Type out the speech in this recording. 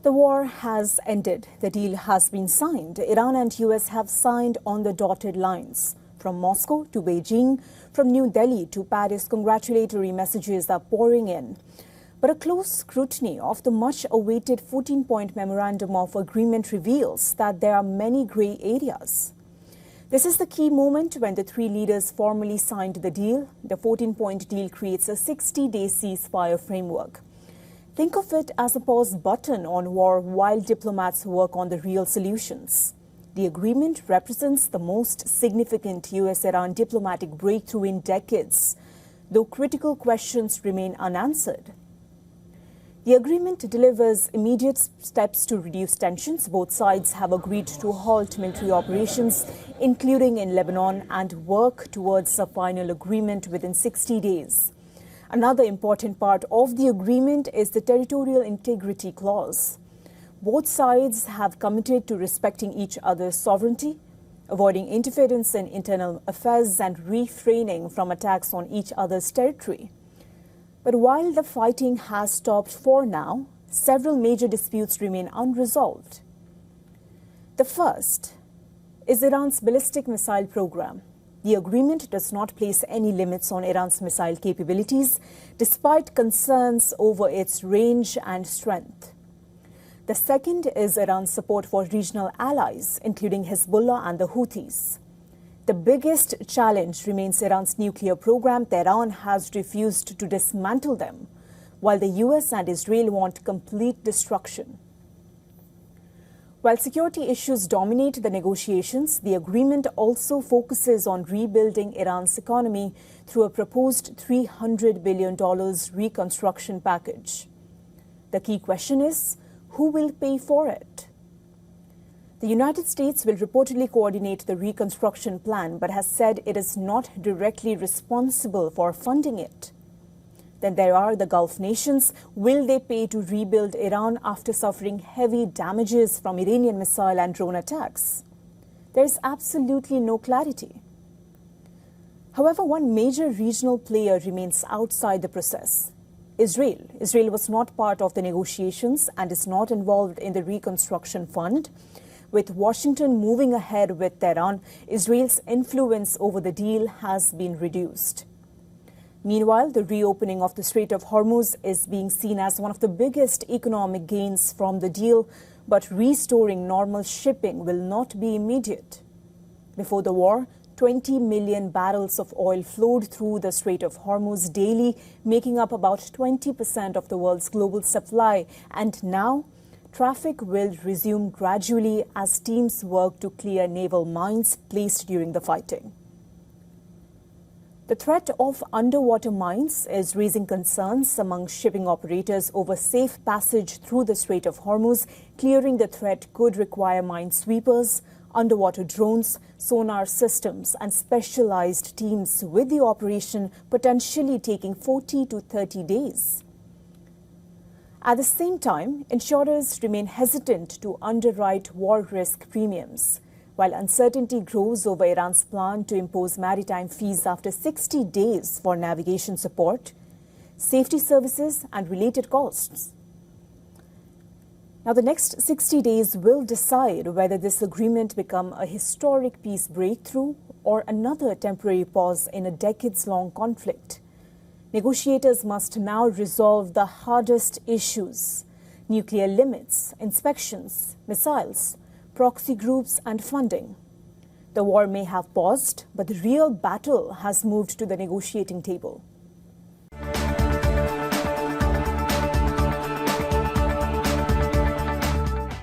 The war has ended. The deal has been signed. Iran and US have signed on the dotted lines. From Moscow to Beijing, from New Delhi to Paris, congratulatory messages are pouring in. But a close scrutiny of the much-awaited 14-point memorandum of agreement reveals that there are many grey areas. This is the key moment when the three leaders formally signed the deal. The 14-point deal creates a 60-day ceasefire framework. Think of it as a pause button on war while diplomats work on the real solutions. The agreement represents the most significant US-Iran diplomatic breakthrough in decades, though critical questions remain unanswered. The agreement delivers immediate steps to reduce tensions. Both sides have agreed to halt military operations, including in Lebanon, and work towards a final agreement within 60 days. Another important part of the agreement is the territorial integrity clause. Both sides have committed to respecting each other's sovereignty, avoiding interference in internal affairs, and refraining from attacks on each other's territory. But while the fighting has stopped for now, several major disputes remain unresolved. The first is Iran's ballistic missile program. The agreement does not place any limits on Iran's missile capabilities, despite concerns over its range and strength. The second is Iran's support for regional allies, including Hezbollah and the Houthis. The biggest challenge remains Iran's nuclear program. Tehran has refused to dismantle them, while the US and Israel want complete destruction. While security issues dominate the negotiations, the agreement also focuses on rebuilding Iran's economy through a proposed $300 billion reconstruction package. The key question is, who will pay for it? The United States will reportedly coordinate the reconstruction plan, but has said it is not directly responsible for funding it. Then there are the Gulf nations. Will they pay to rebuild Iran after suffering heavy damages from Iranian missile and drone attacks? There is absolutely no clarity. However, one major regional player remains outside the process: Israel. Israel was not part of the negotiations and is not involved in the reconstruction fund. With Washington moving ahead with Tehran, Israel's influence over the deal has been reduced. Meanwhile, the reopening of the Strait of Hormuz is being seen as one of the biggest economic gains from the deal, but restoring normal shipping will not be immediate. Before the war, 20 million barrels of oil flowed through the Strait of Hormuz daily, making up about 20% of the world's global supply. And now, traffic will resume gradually as teams work to clear naval mines placed during the fighting. The threat of underwater mines is raising concerns among shipping operators over safe passage through the Strait of Hormuz. Clearing the threat could require minesweepers, underwater drones, sonar systems, and specialized teams, with the operation potentially taking 40 to 30 days. At the same time, insurers remain hesitant to underwrite war risk premiums. While uncertainty grows over Iran's plan to impose maritime fees after 60 days for navigation support, safety services, and related costs. Now, the next 60 days will decide whether this agreement becomes a historic peace breakthrough or another temporary pause in a decades-long conflict. Negotiators must now resolve the hardest issues: nuclear limits, inspections, missiles, proxy groups, and funding. The war may have paused, but the real battle has moved to the negotiating table.